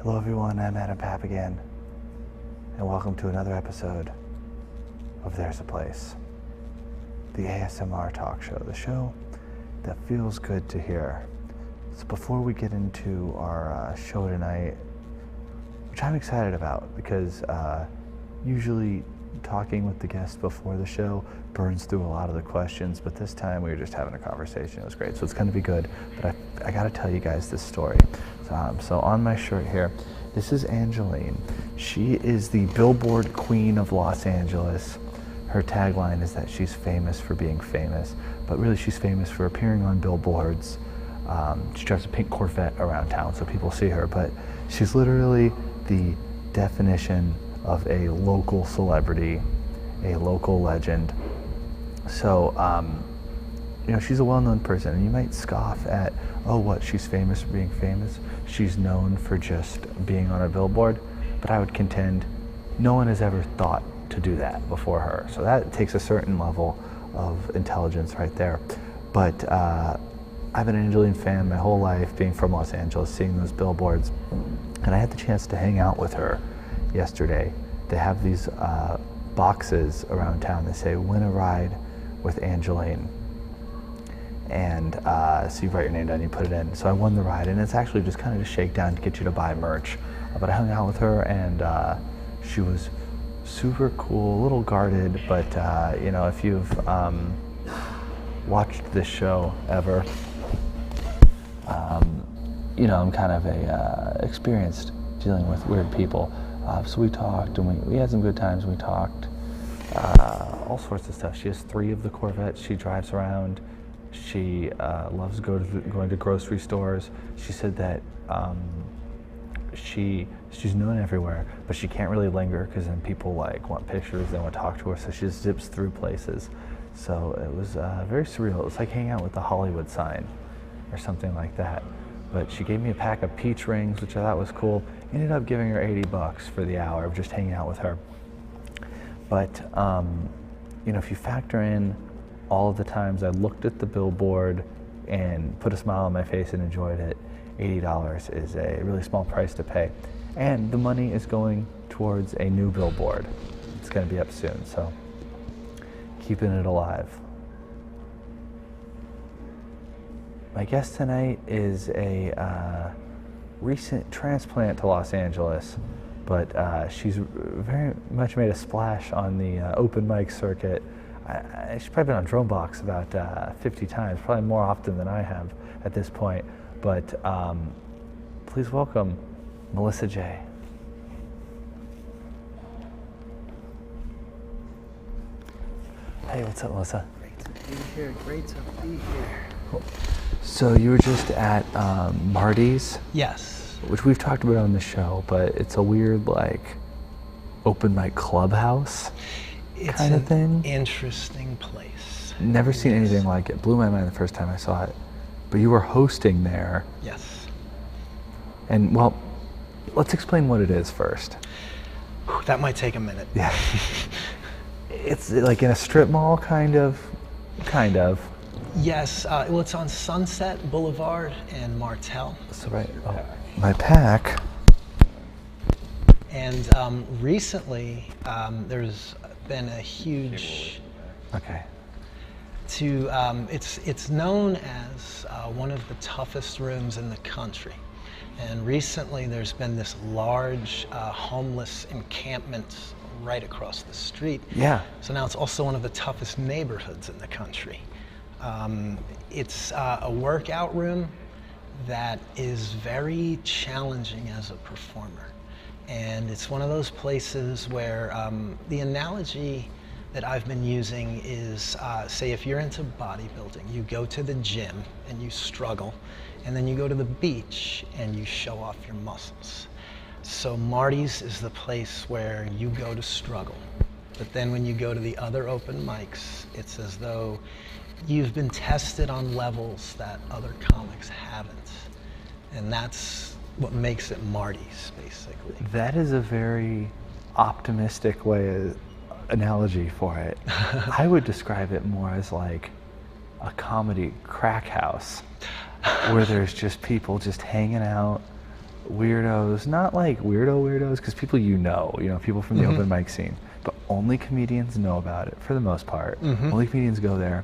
Hello everyone, I'm Adam Papagan, and welcome to another episode of There's a Place, the ASMR talk show, the show that feels good to hear. So before we get into our show tonight, which I'm excited about because usually talking with the guest before the show burns through a lot of the questions, but this time we were just having a conversation. It was great, so it's going to be good. But I got to tell you guys this story. So on my shirt here, this is Angeline. She is the Billboard Queen of Los Angeles. Her tagline is that she's famous for being famous, but really she's famous for appearing on billboards. She drives a pink Corvette around town so people see her, but she's literally the definition of a local celebrity, a local legend. So, she's a well-known person, and you might scoff at, she's famous for being famous. She's known for just being on a billboard, but I would contend no one has ever thought to do that before her. So that takes a certain level of intelligence right there. But I've been an Angeline fan my whole life, being from Los Angeles, seeing those billboards, and I had the chance to hang out with her yesterday. They have these boxes around town that say, "Win a ride with Angeline." And so you write your name down, you put it in. So I won the ride, and it's actually just kind of a shakedown to get you to buy merch. But I hung out with her, and she was super cool, a little guarded, but if you've watched this show ever, I'm kind of experienced dealing with weird people. So we talked, and we had some good times. We talked all sorts of stuff. She has 3 of the Corvettes. She drives around. She loves going to grocery stores. She said that she's known everywhere, but she can't really linger because then people want pictures, they want to talk to her, so she just zips through places. So it was very surreal. It was like hanging out with the Hollywood sign or something like that. But she gave me a pack of peach rings, which I thought was cool. Ended up giving her $80 for the hour of just hanging out with her. But if you factor in all of the times I looked at the billboard and put a smile on my face and enjoyed it, $80 is a really small price to pay. And the money is going towards a new billboard. It's going to be up soon, so keeping it alive. My guest tonight is a recent transplant to Los Angeles, but she's very much made a splash on the open mic circuit. She's probably been on Dronebox about 50 times, probably more often than I have at this point. But please welcome Melissa J. Hey, what's up, Melissa? Great to be here. Great to be here. Cool. So you were just at Marty's? Yes. Which we've talked about on the show, but it's a weird, open mic clubhouse kind of thing. Interesting place. Never seen anything like it. Blew my mind the first time I saw it. But you were hosting there. Yes. And, let's explain what it is first. That might take a minute. Yeah. It's like in a strip mall, kind of. Yes. It's on Sunset Boulevard and Martel. So my pack. And recently, there's been a huge. Okay. It's known as one of the toughest rooms in the country. And recently there's been this large homeless encampment right across the street. Yeah. So now it's also one of the toughest neighborhoods in the country. It's a workout room that is very challenging as a performer. And it's one of those places where the analogy that I've been using is, say if you're into bodybuilding, you go to the gym and you struggle, and then you go to the beach and you show off your muscles. So Marty's is the place where you go to struggle, but then when you go to the other open mics, it's as though you've been tested on levels that other comics haven't. And that's what makes it Marty's, basically. That is a very optimistic analogy for it. I would describe it more as like a comedy crack house where there's just people just hanging out, weirdos, not like weirdos, because people people from the open mic scene, but only comedians know about it for the most part. Only comedians go there,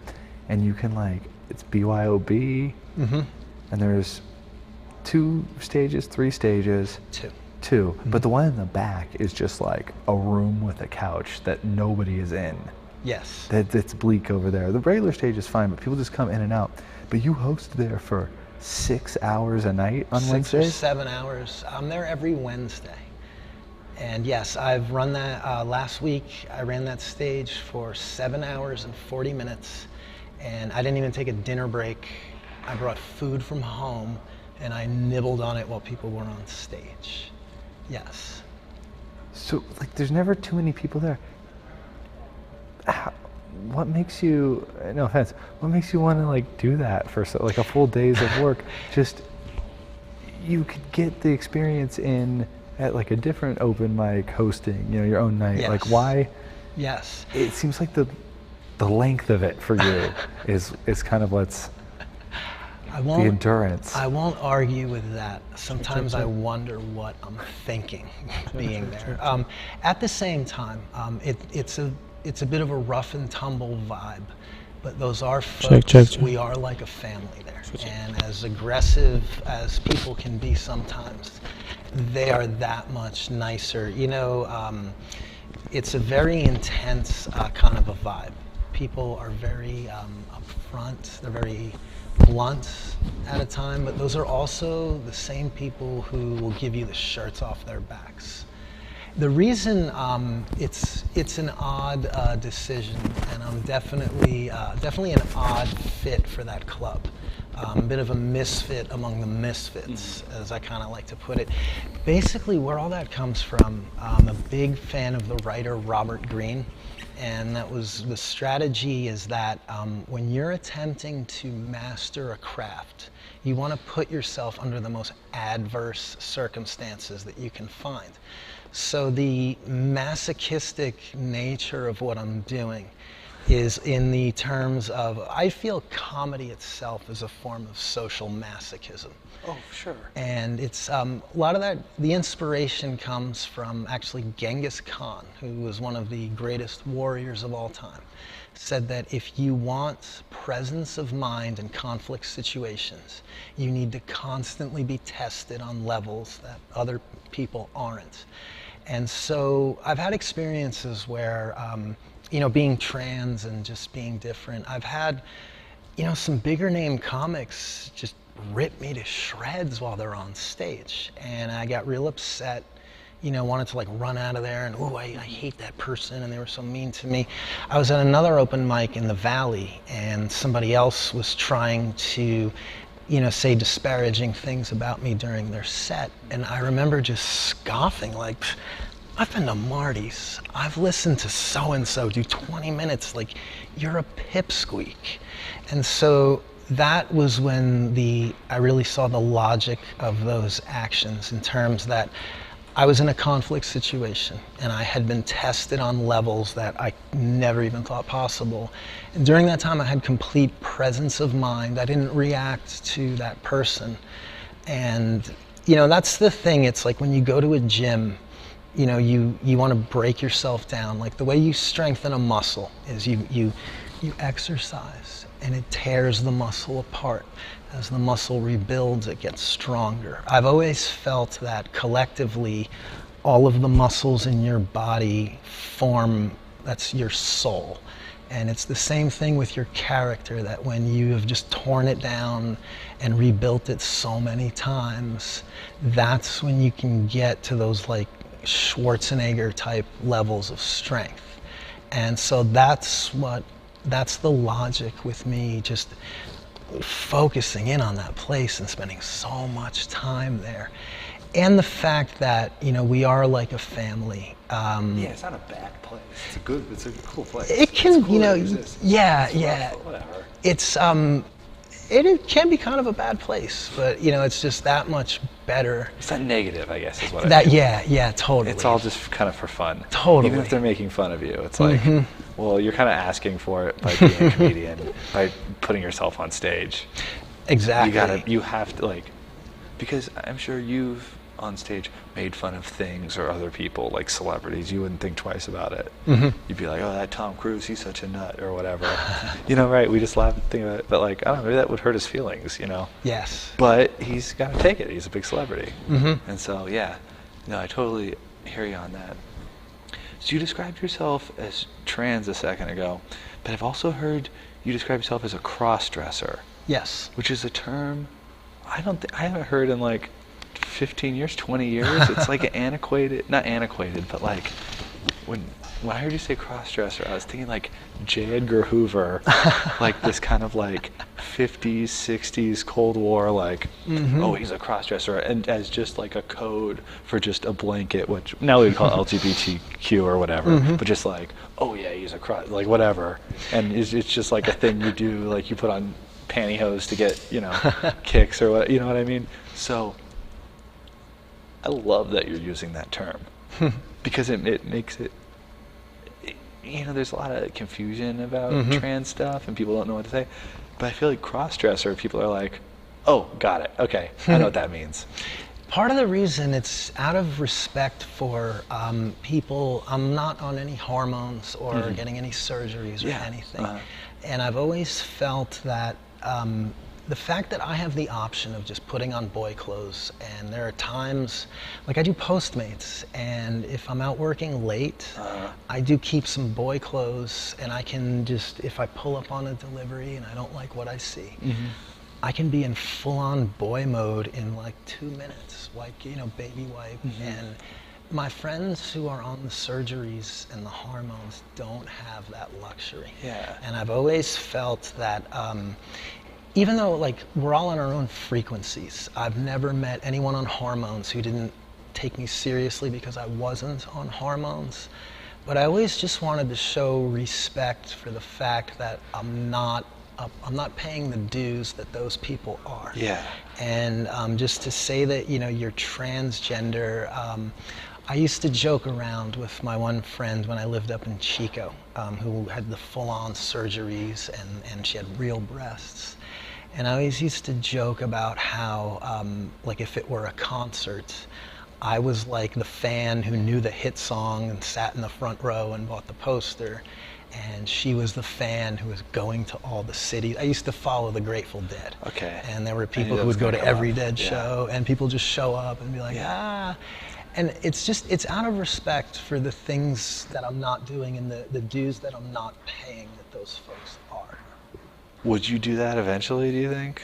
and you can it's BYOB, and there's 2 stages, 3 stages. Two. But the one in the back is just like a room with a couch that nobody is in. Yes. That's bleak over there. The regular stage is fine, but people just come in and out. But you host there for 6 hours a night on Wednesdays? 6 or 7 hours. I'm there every Wednesday. And yes, I've run that last week. I ran that stage for 7 hours and 40 minutes. And I didn't even take a dinner break. I brought food from home and I nibbled on it while people were on stage. Yes. So, there's never too many people there. What makes you, no offense, what makes you want to do that for a full days of work? Just, you could get the experience in at a different open mic hosting, your own night. Yes. Why? Yes. It seems like the length of it for you is kind of what's the endurance. I won't argue with that. Sometimes I wonder what I'm thinking being there. At the same time, it's a bit of a rough and tumble vibe, but those are folks. We are like a family there, and as aggressive as people can be sometimes, they are that much nicer. It's a very intense kind of a vibe. People are very upfront. They're very blunt at a time, but those are also the same people who will give you the shirts off their backs. The reason it's an odd decision, and I'm definitely an odd fit for that club. A bit of a misfit among the misfits, as I kind of like to put it. Basically, where all that comes from, I'm a big fan of the writer Robert Greene, and that was the strategy is that when you're attempting to master a craft, you want to put yourself under the most adverse circumstances that you can find. So the masochistic nature of what I'm doing is in the terms of, I feel comedy itself is a form of social masochism. Oh, sure. And it's a lot of that, the inspiration comes from actually Genghis Khan, who was one of the greatest warriors of all time, said that if you want presence of mind in conflict situations, you need to constantly be tested on levels that other people aren't. And so I've had experiences where, being trans and just being different, I've had, some bigger name comics just rip me to shreds while they're on stage. And I got real upset, wanted to run out of there and, I hate that person and they were so mean to me. I was at another open mic in the Valley and somebody else was trying to, say disparaging things about me during their set. And I remember just scoffing I've been to Marty's. I've listened to so-and-so do 20 minutes. You're a pipsqueak. And so that was when I really saw the logic of those actions in terms that I was in a conflict situation and I had been tested on levels that I never even thought possible. And during that time I had complete presence of mind. I didn't react to that person. And that's the thing. It's like when you go to a gym, you want to break yourself down. The way you strengthen a muscle is you exercise and it tears the muscle apart. As the muscle rebuilds, it gets stronger. I've always felt that collectively, all of the muscles in your body that's your soul. And it's the same thing with your character, that when you have just torn it down and rebuilt it so many times, that's when you can get to those Schwarzenegger type levels of strength. And so that's the logic with me, just focusing in on that place and spending so much time there. And the fact that, we are like a family. Yeah, it's not a bad place. It's a cool place. It can, Whatever. It's, it can be kind of a bad place, but it's just that much better. It's not negative, I guess, is what I mean. Yeah, totally. It's all just kind of for fun. Totally. Even if they're making fun of you, it's well, you're kind of asking for it by being a comedian, by putting yourself on stage. Exactly. You have to because I'm sure you've on stage made fun of things or other people, like celebrities, you wouldn't think twice about it. You'd be like, oh, that Tom Cruise, he's such a nut, or whatever. Right? We just laugh and think about it. But like, I don't know, maybe that would hurt his feelings, Yes. But he's got to take it. He's a big celebrity. And so, yeah, no, I totally hear you on that. So you described yourself as trans a second ago, but I've also heard you describe yourself as a cross-dresser. Yes. Which is a term I haven't heard in like 15 years, 20 years. It's like not antiquated, but like when I heard you say cross-dresser, I was thinking like J. Edgar Hoover, like this kind of like 50s, 60s Cold War, like, oh, he's a cross-dresser, and as just like a code for just a blanket, which now we call LGBTQ or whatever, but just like, oh yeah, he's a cross, like whatever, and it's just like a thing you do, like you put on pantyhose to get, kicks or what, you know what I mean? So I love that you're using that term because it makes it, there's a lot of confusion about trans stuff and people don't know what to say, but I feel like cross-dresser, people are like, oh, got it, okay, I know what that means. Part of the reason, it's out of respect for people. I'm not on any hormones or getting any surgeries or anything. And I've always felt that the fact that I have the option of just putting on boy clothes, and there are times, like I do Postmates, and if I'm out working late, I do keep some boy clothes, and I can just, if I pull up on a delivery and I don't like what I see, I can be in full-on boy mode in like 2 minutes, like, baby wipe. And my friends who are on the surgeries and the hormones don't have that luxury. Yeah. And I've always felt that even though like we're all on our own frequencies, I've never met anyone on hormones who didn't take me seriously because I wasn't on hormones. But I always just wanted to show respect for the fact that I'm not paying the dues that those people are. Yeah. And just to say that, you're transgender, I used to joke around with my one friend when I lived up in Chico, who had the full-on surgeries and she had real breasts. And I always used to joke about how, like if it were a concert, I was like the fan who knew the hit song and sat in the front row and bought the poster. And she was the fan who was going to all the cities. I used to follow the Grateful Dead. Okay. And there were people who would go to every Dead show, and people just show up and be like, And it's out of respect for the things that I'm not doing and the dues that I'm not paying that those folks are. Would you do that eventually, do you think?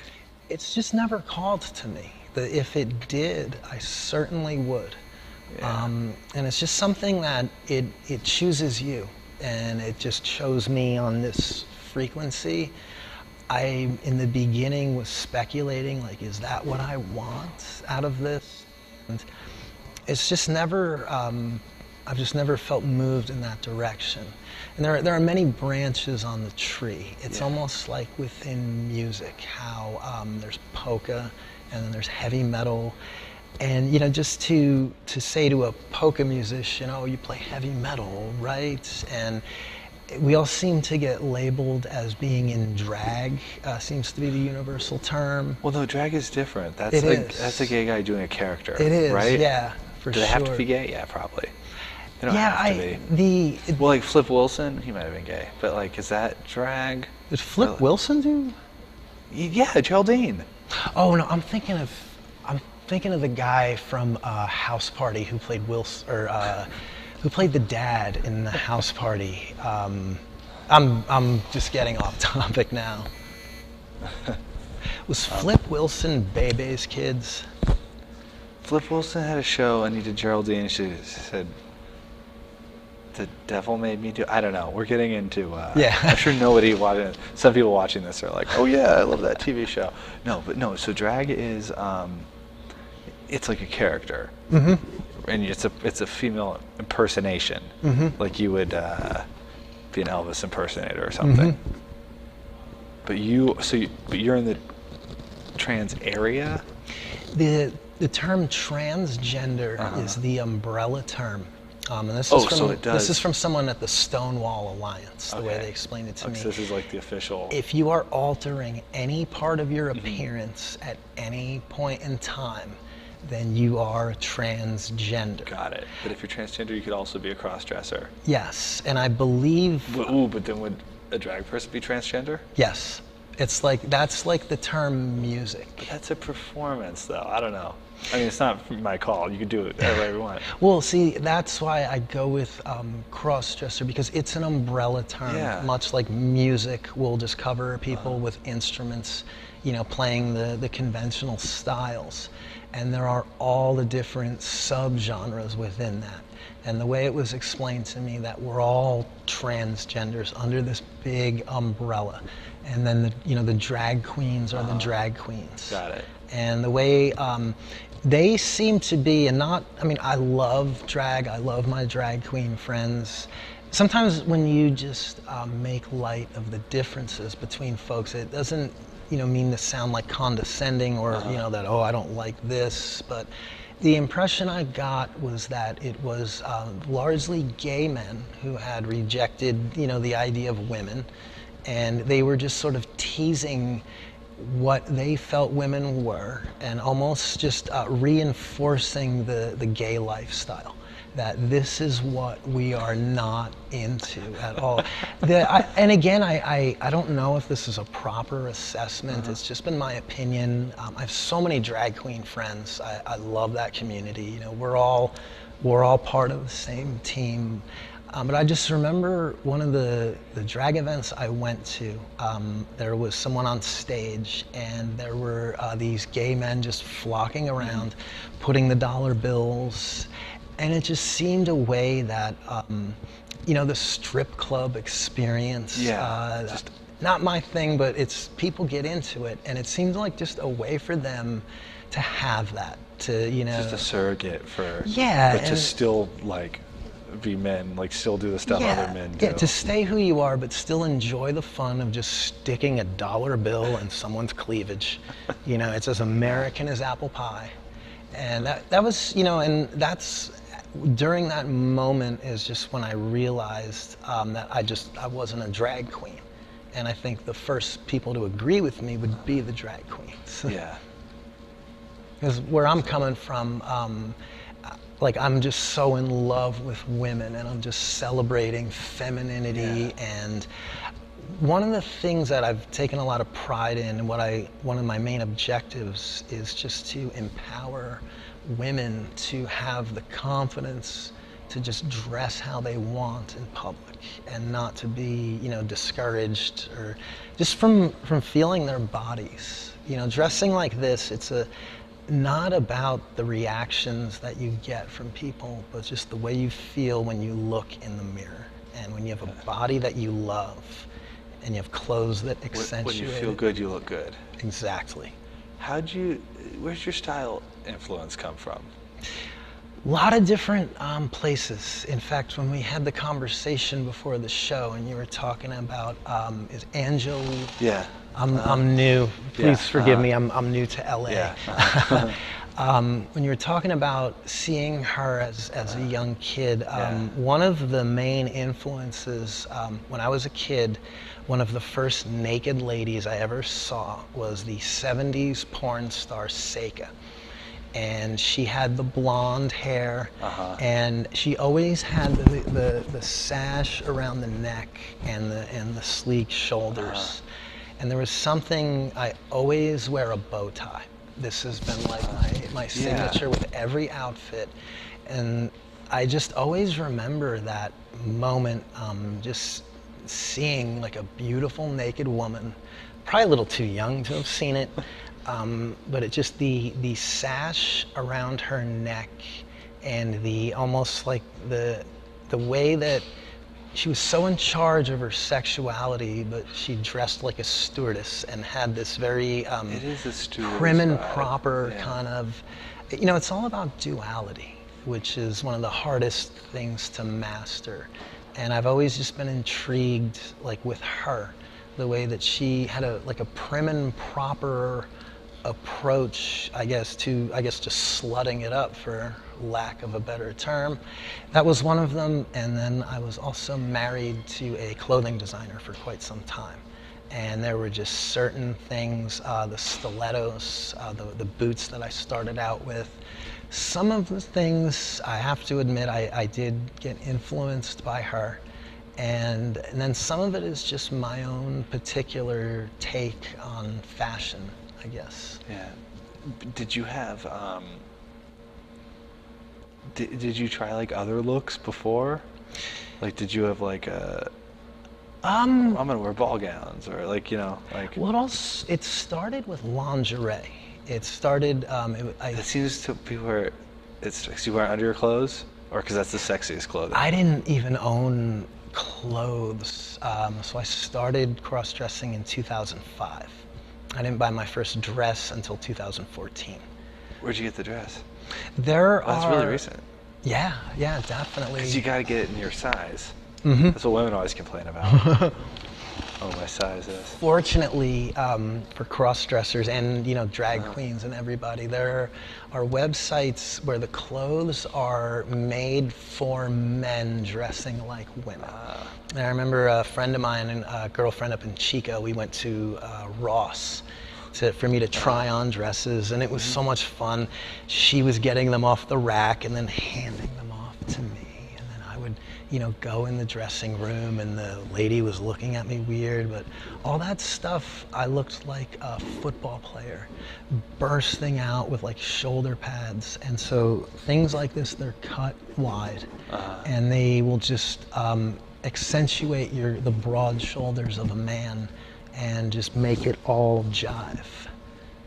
It's just never called to me. If it did, I certainly would. Yeah. And it's just something that it chooses you. And it just shows me on this frequency. I, in the beginning, was speculating, like, is that what I want out of this? And it's just never, I've just never felt moved in that direction. And there are many branches on the tree. It's almost like within music, how there's polka, and then there's heavy metal. And just to say to a polka musician, oh, you play heavy metal, right? And we all seem to get labeled as being in drag, seems to be the universal term. Well, no, drag is different. That's a gay guy doing a character. It is, right? Yeah, for sure. Do they have to be gay? Yeah, probably. They don't have to be. Well, like Flip Wilson, he might have been gay, but like, is that drag? Did Flip Wilson do? Yeah, Geraldine. Oh no, I'm thinking of the guy from House Party who played who played the dad in the House Party. I'm just getting off topic now. Was Flip Wilson Bebe's Kids? Flip Wilson had a show and he did Geraldine. She said, "The devil made me do." I don't know. We're getting into. I'm sure nobody watching. Some people watching this are like, "Oh yeah, I love that TV show." No. So drag is. It's like a character, and it's a female impersonation, like you would be an Elvis impersonator or something. But you're in the trans area. The term transgender is the umbrella term, and this is from someone at the Stonewall Alliance. The way they explained it to me. So this is like the official. If you are altering any part of your appearance at any point in time, then you are transgender. Got it. But if you're transgender, you could also be a cross-dresser. Yes, and I believe... Ooh, but then would a drag person be transgender? Yes. It's like, that's like the term music. But that's a performance, though. I don't know. I mean, it's not my call. You can do it however you want. Well, see, that's why I go with cross-dresser, because it's an umbrella term. Yeah. Much like music will just cover people with instruments, you know, playing the conventional styles. And there are all the different subgenres within that. And the way it was explained to me that we're all transgenders under this big umbrella. And then, the drag queens are the drag queens. Got it. And the way they seem to be, I love drag, I love my drag queen friends. Sometimes when you just make light of the differences between folks, it doesn't, mean to sound like condescending or, that, oh, I don't like this, but the impression I got was that it was largely gay men who had rejected, the idea of women, and they were just sort of teasing what they felt women were and almost just reinforcing the gay lifestyle, that this is what we are not into at all. And again, I don't know if this is a proper assessment. It's just been my opinion. I have so many drag queen friends. I love that community. We're all part of the same team. But I just remember one of the drag events I went to, there was someone on stage and there were these gay men just flocking around, putting the dollar bills, and it just seemed a way that, the strip club experience, just not my thing, but people get into it, and it seemed like just a way for them to have that, to, Just a surrogate for, yeah, but to still, be men, still do the stuff other men do. Yeah, to stay who you are, but still enjoy the fun of just sticking a dollar bill in someone's cleavage. It's as American as apple pie. And that was, and that's, during that moment is just when I realized that I wasn't a drag queen. And I think the first people to agree with me would be the drag queens. Yeah. Because where I'm coming from, I'm just so in love with women, and I'm just celebrating femininity. And one of the things that I've taken a lot of pride in, and one of my main objectives is just to empower women to have the confidence to just dress how they want in public, and not to be, discouraged or just from feeling their bodies. Dressing like this, it's not about the reactions that you get from people, but just the way you feel when you look in the mirror, and when you have a body that you love, and you have clothes that accentuate. When you feel good, you look good. Exactly. Where's your style influence come from? A lot of different places. In fact, when we had the conversation before the show, and you were talking about is Angel. Yeah. I'm new. Please forgive me. I'm new to LA. Yeah. When you were talking about seeing her as a young kid, one of the main influences when I was a kid, one of the first naked ladies I ever saw was the 70s porn star Seika. And she had the blonde hair, and she always had the sash around the neck and the sleek shoulders. And there was something, I always wear a bow tie. This has been like my signature with every outfit. And I just always remember that moment, just seeing like a beautiful naked woman, probably a little too young to have seen it, but it just the sash around her neck, and the almost like the way that she was so in charge of her sexuality, but she dressed like a stewardess and had this very it is a stewardess prim and vibe. proper kind of, it's all about duality, which is one of the hardest things to master. And I've always just been intrigued, with her, the way that she had a prim and proper approach, I guess just slutting it up, for lack of a better term. That was one of them. And then I was also married to a clothing designer for quite some time. And there were just certain things, the stilettos, the boots that I started out with. Some of the things, I have to admit, I did get influenced by her. And then some of it is just my own particular take on fashion, I guess. Yeah. Did you have, did you try like other looks before? Like, did you have like I'm gonna wear ball gowns, or like, you know, like. Well, it started with lingerie. It started. It seems to be where it's. Cause you wear it under your clothes, or because that's the sexiest clothing. I didn't even own clothes, so I started cross-dressing in 2005. I didn't buy my first dress until 2014. Where'd you get the dress? That's really recent. Yeah, definitely. Because you got to get it in your size. Mm-hmm. That's what women always complain about. Oh, my size is. Fortunately, for cross-dressers and, you know, drag queens and everybody, there are websites where the clothes are made for men dressing like women. And I remember a friend of mine and a girlfriend up in Chico, we went to Ross for me to try on dresses, and it was so much fun. She was getting them off the rack and then handing them off to me. You know, go in the dressing room, and the lady was looking at me weird, but all that stuff, I looked like a football player, bursting out with like shoulder pads. And so things like this, they're cut wide, and they will just accentuate the broad shoulders of a man and just make it all jive.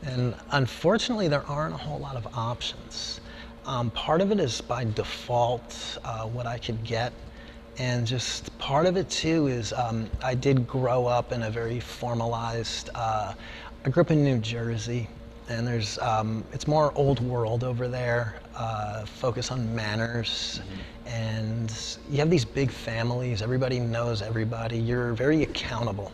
And unfortunately, there aren't a whole lot of options. Part of it is by default what I could get. And just part of it too is I did grow up in a very formalized, I grew up in New Jersey, and there's, it's more old world over there, focus on manners, and you have these big families, everybody knows everybody, you're very accountable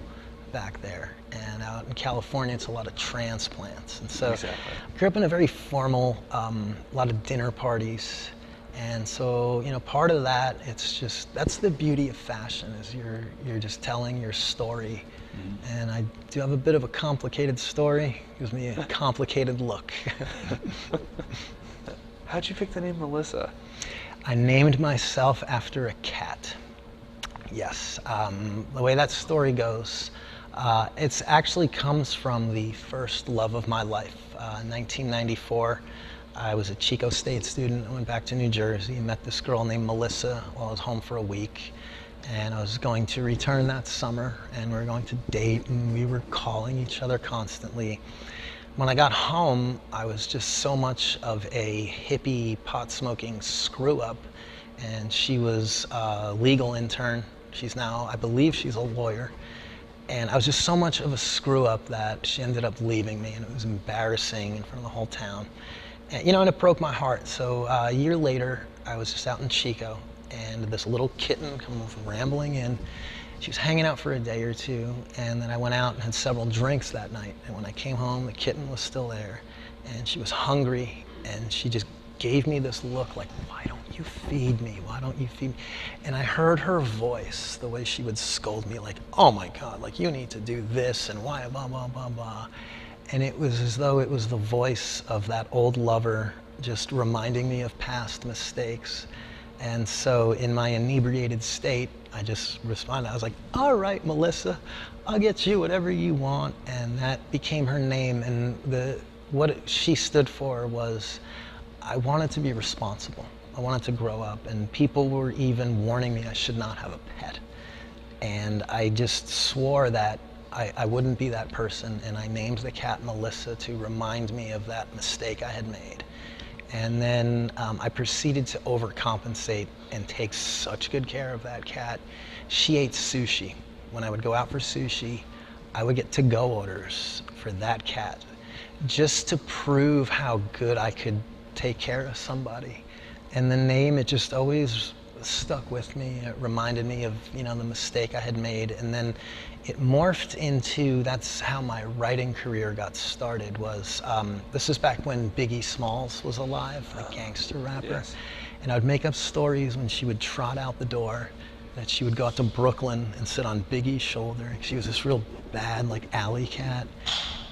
back there. And out in California, it's a lot of transplants. And so I grew up in a very formal, a lot of dinner parties. And so, you know, part of that, it's just, that's the beauty of fashion, is you're just telling your story. And I do have a bit of a complicated story. It gives me a complicated look. How'd you pick the name Melissa? I named myself after a cat. Yes. The way that story goes, it actually comes from the first love of my life. 1994. I was a Chico State student. I went back to New Jersey and met this girl named Melissa while I was home for a week. And I was going to return that summer, and we were going to date, and we were calling each other constantly. When I got home, I was just so much of a hippie, pot-smoking screw-up, and she was a legal intern. She's now, I believe she's a lawyer. And I was just so much of a screw-up that she ended up leaving me, and it was embarrassing in front of the whole town. And, you know, and it broke my heart. So a year later, I was just out in Chico, and this little kitten comes rambling in. She was hanging out for a day or two, and then I went out and had several drinks that night. And when I came home, the kitten was still there, and she was hungry, and she just gave me this look like, why don't you feed me? Why don't you feed me? And I heard her voice, the way she would scold me, like, oh my God, like, you need to do this, and why, blah, blah, blah, blah. And it was as though it was the voice of that old lover just reminding me of past mistakes. And so in my inebriated state, I just responded. I was like, all right, Melissa, I'll get you whatever you want. And that became her name. And what she stood for was, I wanted to be responsible. I wanted to grow up. And people were even warning me I should not have a pet. And I just swore that I wouldn't be that person. And I named the cat Melissa to remind me of that mistake I had made. And then I proceeded to overcompensate and take such good care of that cat. She ate sushi. When I would go out for sushi, I would get to-go orders for that cat, just to prove how good I could take care of somebody. And the name, it just always stuck with me. It reminded me of, you know, the mistake I had made. And then it morphed into, that's how my writing career got started, was, this is back when Biggie Smalls was alive, the gangster rapper. Yes. And I would make up stories when she would trot out the door that she would go out to Brooklyn and sit on Biggie's shoulder. She was this real bad, like, alley cat.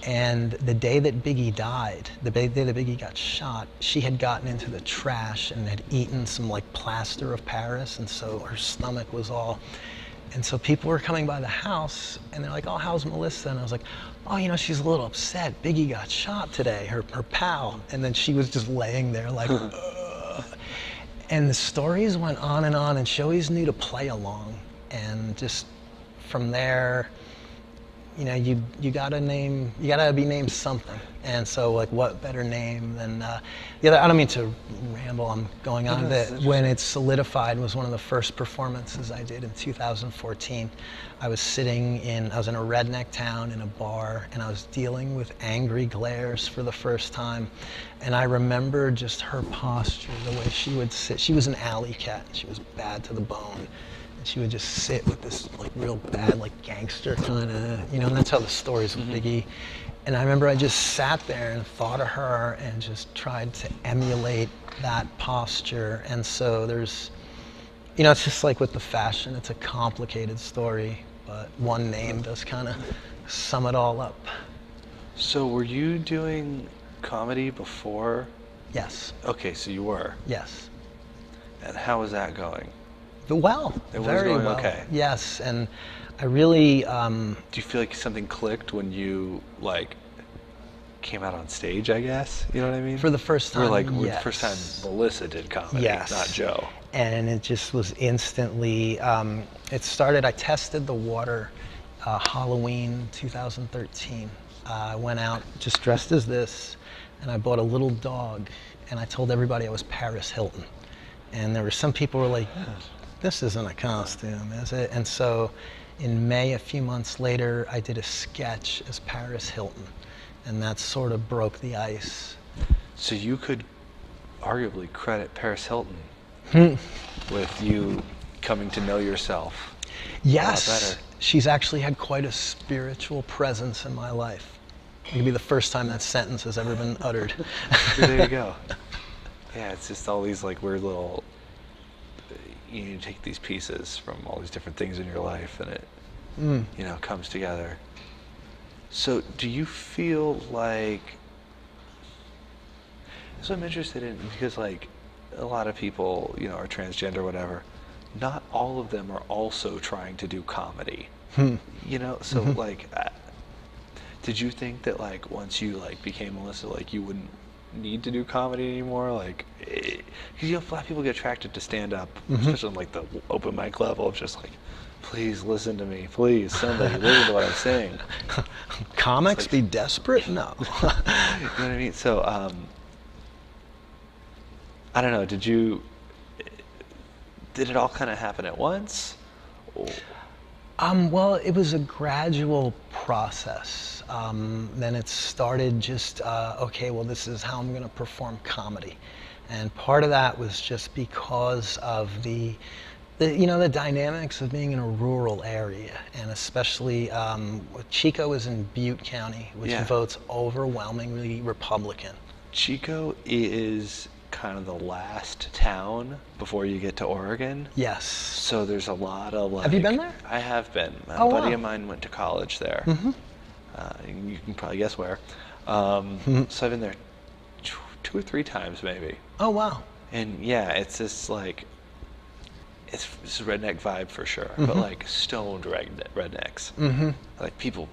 And the day that Biggie died, the day that Biggie got shot, she had gotten into the trash and had eaten some, like, plaster of Paris, and so her stomach was all... And so people were coming by the house, and they're like, oh, how's Melissa? And I was like, oh, you know, she's a little upset. Biggie got shot today, her pal. And then she was just laying there like, ugh. And the stories went on, and she always knew to play along. And just from there, you know, you gotta be named something. And so, like, what better name than the other? I don't mean to ramble. I'm going on. That when it solidified was one of the first performances I did in 2014. I was in a redneck town in a bar, and I was dealing with angry glares for the first time. And I remember just her posture, the way she would sit. She was an alley cat. She was bad to the bone. She would just sit with this, like, real bad, like, gangster kind of, you know, and that's how the stories with Biggie. And I remember I just sat there and thought of her and just tried to emulate that posture. And so there's, you know, it's just like with the fashion, it's a complicated story, but one name does kind of sum it all up. So were you doing comedy before? Yes. Okay, so you were. Yes. And how was that going? Well, It was very going well. okay. Yes, and I really... Do you feel like something clicked when you, like, came out on stage, I guess? You know what I mean? For the first time, the first time Melissa did comedy, yes. not Joe. And it just was instantly... it started, I tested the water Halloween 2013. I went out just dressed as this, and I bought a little dog, and I told everybody I was Paris Hilton. And there were some people who were like, this isn't a costume, is it? And so in May, a few months later, I did a sketch as Paris Hilton, and that sort of broke the ice. So you could arguably credit Paris Hilton with you coming to know yourself a lot better. She's actually had quite a spiritual presence in my life. It could be the first time that sentence has ever been uttered. There you go. Yeah, it's just all these, like, weird little, you take these pieces from all these different things in your life, and it, you know, comes together. So do you feel like, so I'm interested in, because, like, a lot of people, you know, are transgender or whatever, not all of them are also trying to do comedy, you know, so like, did you think that, like, once you, like, became Melissa, like, you wouldn't need to do comedy anymore? Like, because, you know, a lot of people get attracted to stand-up, especially on, like, the open mic level, of just like, please listen to me, please, somebody listen to what I'm saying. Comics like, be desperate? No. You know what I mean? So, I don't know, did it all kind of happen at once? Well, it was a gradual process. Then it started just, okay, well, this is how I'm going to perform comedy. And part of that was just because of the you know, the dynamics of being in a rural area. And especially, Chico is in Butte County, which votes overwhelmingly Republican. Chico is kind of the last town before you get to Oregon. Yes. So there's a lot of, like... Have you been there? I have been. A buddy of mine went to college there. You can probably guess where. So I've been there two or three times maybe. Oh, wow. And yeah, it's this, like, it's a redneck vibe for sure, but, like, stoned rednecks. Like, people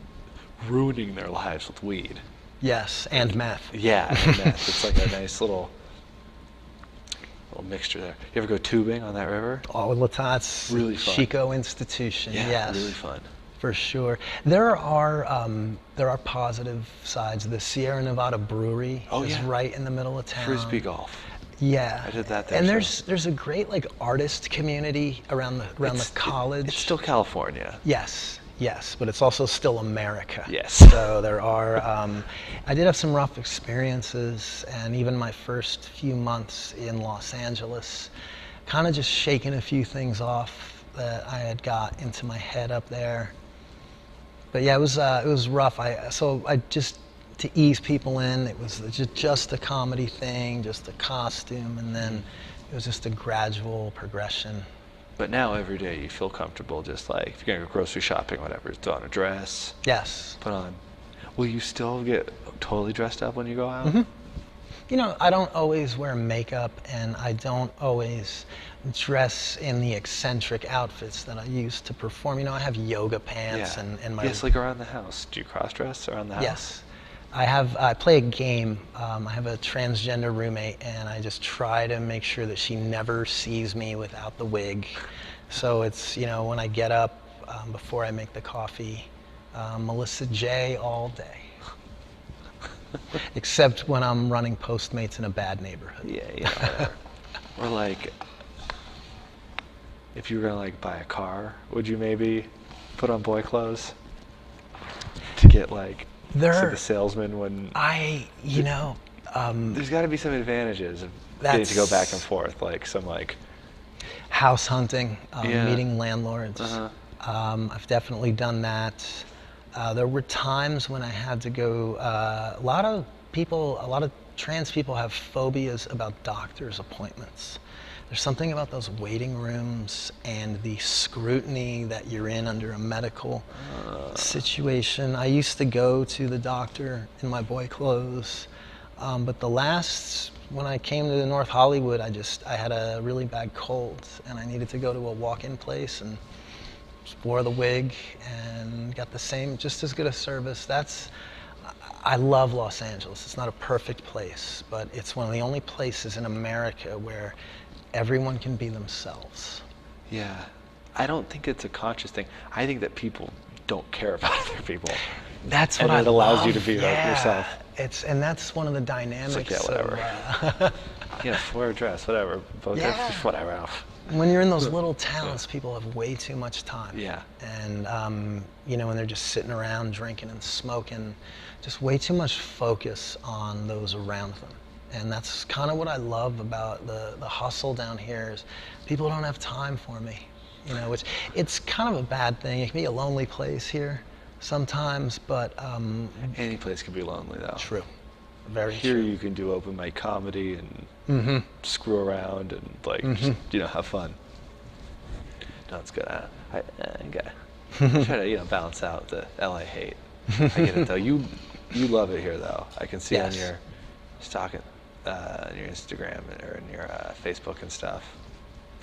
ruining their lives with weed. Yes, and meth. Yeah, and meth. It's like a nice little mixture there. You ever go tubing on that river? Oh, Latat's really fun. Chico institution. Yeah, yes, really fun. For sure. There are positive sides. The Sierra Nevada Brewery is right in the middle of town. Frisbee golf. Yeah, I did that there. And there's a great, like, artist community around the college. It's still California. Yes, but it's also still America. Yes. So there are, I did have some rough experiences, and even my first few months in Los Angeles, kind of just shaking a few things off that I had got into my head up there. But yeah, it was rough. To ease people in, it was just a comedy thing, just a costume, and then it was just a gradual progression. But now every day you feel comfortable, just like if you're gonna go grocery shopping, whatever, throw on a dress. Yes. Put on. Will you still get totally dressed up when you go out? Mm-hmm. You know, I don't always wear makeup, and I don't always dress in the eccentric outfits that I use to perform. You know, I have yoga pants and my... Yes, like around the house. Do you cross-dress around the house? Yes. I play a game. I have a transgender roommate, and I just try to make sure that she never sees me without the wig. So it's, you know, when I get up, before I make the coffee, Melissa J all day. Except when I'm running Postmates in a bad neighborhood. Yeah, yeah. Or like, if you were gonna like buy a car, would you maybe put on boy clothes to get like see the salesman when? You know, there's got to be some advantages of getting to go back and forth, like some like house hunting, meeting landlords. Uh-huh. I've definitely done that. There were times when I had to go. A lot of trans people have phobias about doctor's appointments. There's something about those waiting rooms and the scrutiny that you're in under a medical situation. I used to go to the doctor in my boy clothes, but when I came to North Hollywood, I had a really bad cold, and I needed to go to a walk-in place, and just wore the wig and got the same, just as good a service. I love Los Angeles. It's not a perfect place, but it's one of the only places in America where everyone can be themselves. Yeah, I don't think it's a conscious thing. I think that people don't care about other people. That's what I love. And it allows you to be yourself. And that's one of the dynamics. It's like, whatever. Wear a dress, whatever. Whatever. When you're in those little towns, people have way too much time. Yeah. And you know, when they're just sitting around drinking and smoking, just way too much focus on those around them. And that's kind of what I love about the hustle down here is people don't have time for me. You know, it's kind of a bad thing. It can be a lonely place here sometimes, but any place can be lonely though. True. Very here true. You can do open mic comedy and screw around and like just, have fun. No, it's good. I gotta try to balance out the LA hate. I get it though. You love it here though. I can see on your stalking, on your Instagram or in your Facebook and stuff.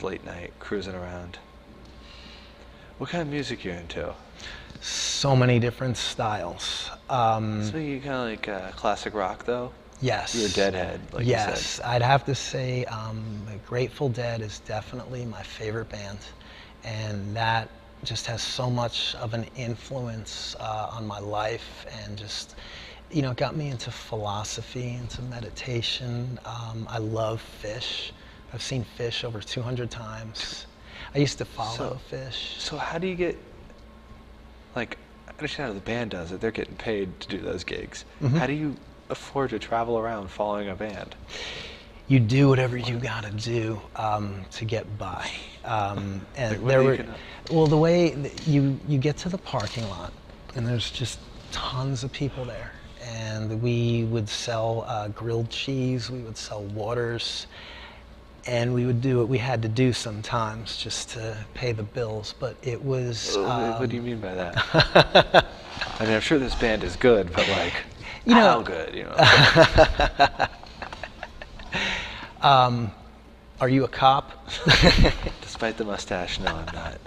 Late night cruising around. What kind of music you into? So many different styles. So you kind of like classic rock though? Yes. You're a Deadhead, like you said. I'd have to say Grateful Dead is definitely my favorite band, and that just has so much of an influence on my life, and just got me into philosophy, into meditation. I love Fish. I've seen Fish over 200 times. I used to follow Fish. So how do you get, like, I understand how the band does it. They're getting paid to do those gigs. How do you afford to travel around following a band? You do whatever you gotta do to get by. And the way you get to the parking lot, and there's just tons of people there. And we would sell grilled cheese, we would sell waters, and we would do what we had to do sometimes just to pay the bills. But it was... what do you mean by that? I mean, I'm sure this band is good, but like, how good, Are you a cop? Despite the mustache, no, I'm not.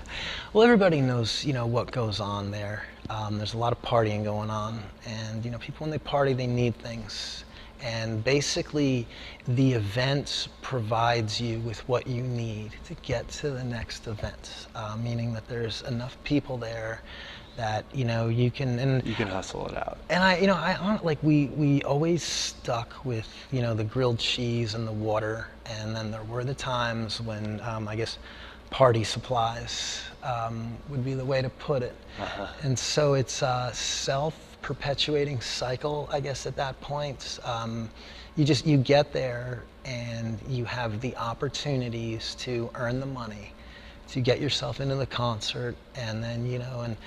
Well, everybody knows, what goes on there. There's a lot of partying going on, and people, when they party, they need things. And basically, the event provides you with what you need to get to the next event, meaning that there's enough people there that you can hustle it out. And we always stuck with the grilled cheese and the water, and then there were the times when I guess party supplies would be the way to put it. And so it's a self-perpetuating cycle, I guess, at that point. You get there and you have the opportunities to earn the money, to get yourself into the concert, and then and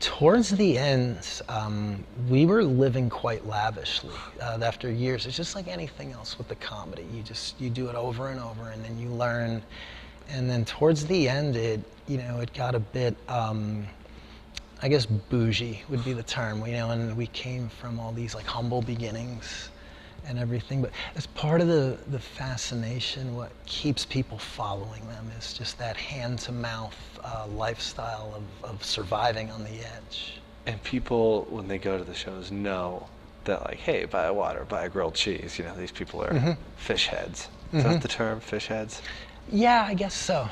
towards the end, we were living quite lavishly. After years, it's just like anything else with the comedy. You do it over and over, and then you learn And then towards the end, it got a bit, I guess bougie would be the term, and we came from all these like humble beginnings and everything. But as part of the fascination, what keeps people following them is just that hand-to-mouth lifestyle of surviving on the edge. And people, when they go to the shows, know that, like, hey, buy a water, buy a grilled cheese. These people are fish heads. Is that the term, fish heads? Yeah, I guess so.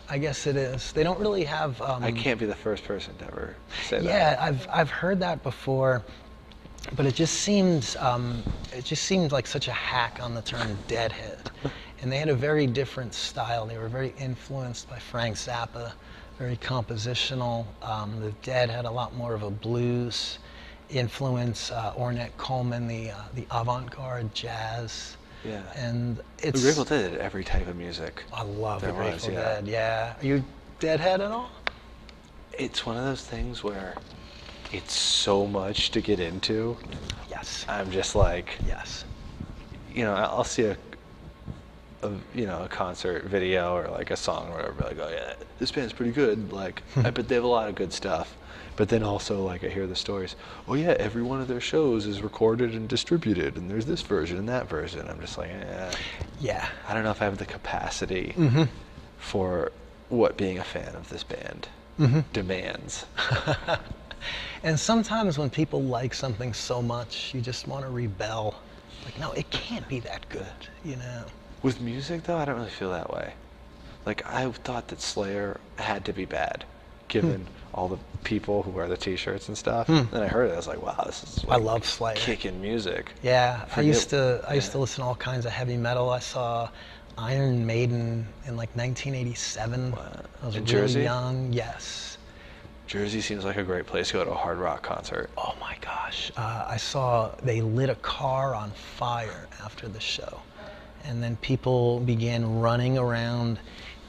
I guess it is. They don't really have... I can't be the first person to ever say that. Yeah, I've heard that before, but it just seemed like such a hack on the term deadhead. And they had a very different style. They were very influenced by Frank Zappa, very compositional. The Dead had a lot more of a blues influence. Ornette Coleman, the avant-garde jazz. Yeah. And The Grateful Dead did every type of music. I love the there Grateful was, Dead. Yeah. Are you Deadhead at all? It's one of those things where it's so much to get into. Yes. I'm just like, Yes. I'll see a concert video or like a song or whatever, like, oh yeah, this band's pretty good. Like, I bet they have a lot of good stuff. But then also, like, I hear the stories, oh yeah, every one of their shows is recorded and distributed, and there's this version and that version. I'm just like, Yeah. I don't know if I have the capacity for what being a fan of this band demands. And sometimes when people like something so much, you just want to rebel. Like, no, it can't be that good, With music, though, I don't really feel that way. Like, I thought that Slayer had to be bad, given all the people who wear the T-shirts and stuff. Then I heard it, I was like, wow, this is I love Slayer. kicking music. Yeah, I used to listen to all kinds of heavy metal. I saw Iron Maiden in like 1987. I was In really Jersey? young. Yes. Jersey seems like a great place to go to a hard rock concert. Oh my gosh. I saw they lit a car on fire after the show. And then people began running around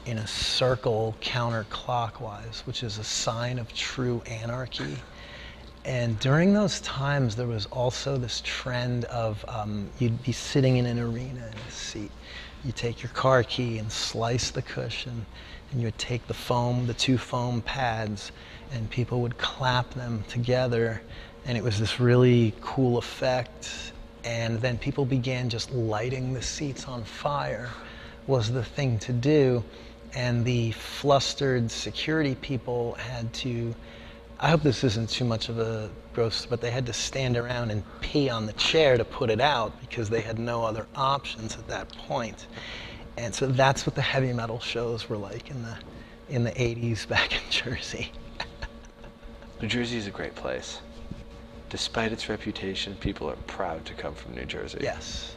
in a circle counterclockwise, which is a sign of true anarchy. And during those times, there was also this trend of you'd be sitting in an arena in a seat. You take your car key and slice the cushion, and you would take the two foam pads, and people would clap them together, and it was this really cool effect. And then people began just lighting the seats on fire was the thing to do. And the flustered security people had to, I hope this isn't too much of a gross, but they had to stand around and pee on the chair to put it out because they had no other options at that point. And so that's what the heavy metal shows were like in the 80s back in Jersey. New Jersey is a great place. Despite its reputation, people are proud to come from New Jersey. Yes.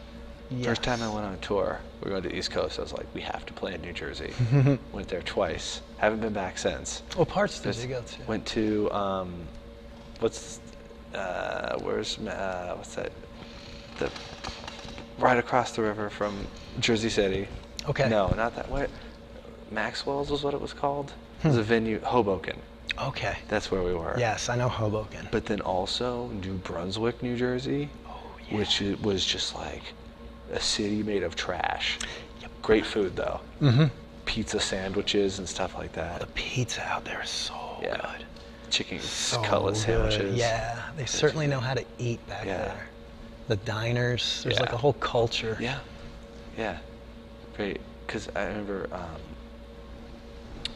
First time I went on a tour, we were going to the East Coast, I was like, we have to play in New Jersey. Went there twice. Haven't been back since. What parts did you go to? Went to, what's that? Right across the river from Jersey City. Okay. No, not that. What? Maxwell's was what it was called. It was a venue, Hoboken. Okay. That's where we were. Yes, I know Hoboken. But then also New Brunswick, New Jersey, which was just like a city made of trash. Yep. Great food though. Pizza sandwiches and stuff like that. The pizza out there is so good. Chicken So cutlet good. sandwiches. Yeah, they certainly know how to eat back there. The diners, there's like a whole culture. Yeah, yeah, great. Because I remember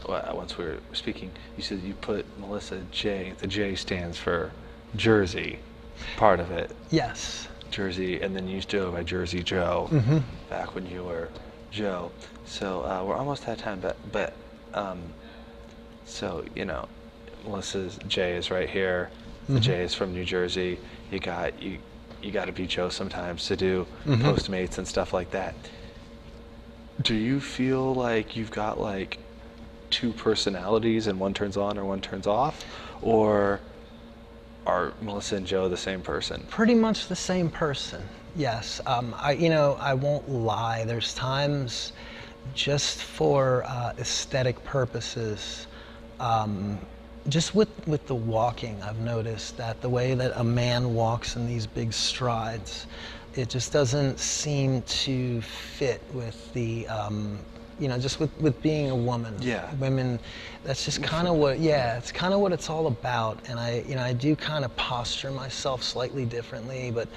once we were speaking, you said you put Melissa J. The J stands for Jersey, part of it. Yes. Jersey, and then you used to go by Jersey Joe back when you were Joe. So we're almost out of time, but so Melissa's J is right here. The J is from New Jersey. You got to be Joe sometimes to do Postmates and stuff like that. Do you feel like you've got like two personalities and one turns on or one turns off, or are Melissa and Joe the same person? Pretty much the same person. Yes. I won't lie. There's times, just for aesthetic purposes, just with the walking, I've noticed that the way that a man walks in these big strides, it just doesn't seem to fit with the just with being a woman. Yeah. Women, that's just kind of what, it's kind of what it's all about. And I do kind of posture myself slightly differently, but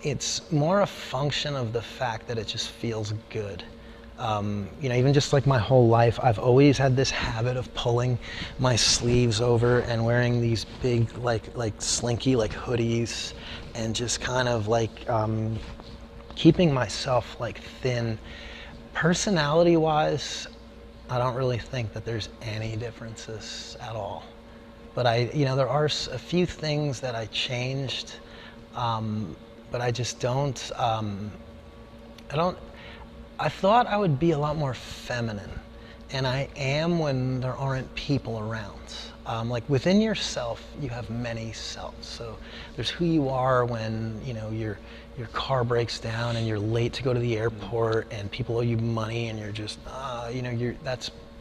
it's more a function of the fact that it just feels good. Even just like my whole life, I've always had this habit of pulling my sleeves over and wearing these big, like slinky, like hoodies, and just kind of like keeping myself like thin. Personality-wise, I don't really think that there's any differences at all. But there are a few things that I changed, but I just don't. I thought I would be a lot more feminine, and I am when there aren't people around. Like within yourself, you have many selves. So there's who you are when your car breaks down and you're late to go to the airport, and people owe you money, and you're just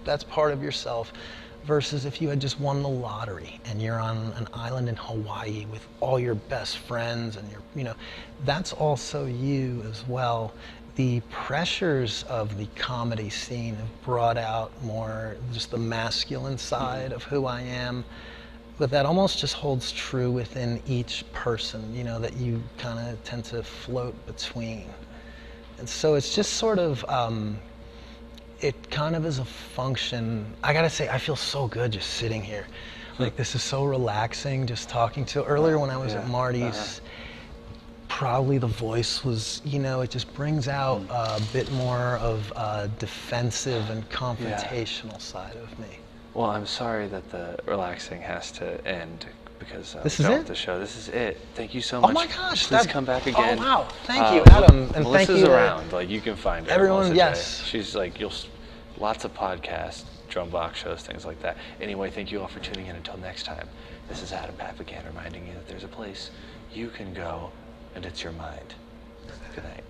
that's part of yourself. Versus if you had just won the lottery and you're on an island in Hawaii with all your best friends, and that's also you as well. The pressures of the comedy scene have brought out more just the masculine side of who I am, but that almost just holds true within each person, that you kind of tend to float between. And so it's just sort of, it kind of is a function. I gotta say, I feel so good just sitting here. Like, this is so relaxing, just talking to. Earlier when I was at Marty's, probably the voice was, it just brings out a bit more of a defensive and confrontational side of me. Well, I'm sorry that the relaxing has to end because this is it? The show. This is it. Thank you so much. Oh my gosh! Please come back again. Oh wow! Thank you, Adam, and Melissa's thank you. Around. Like, you can find her. Everyone, Melissa yes. J. She's like lots of podcasts, drum box shows, things like that. Anyway, thank you all for tuning in. Until next time, this is Adam Papagan reminding you that there's a place you can go, and it's your mind. Good night.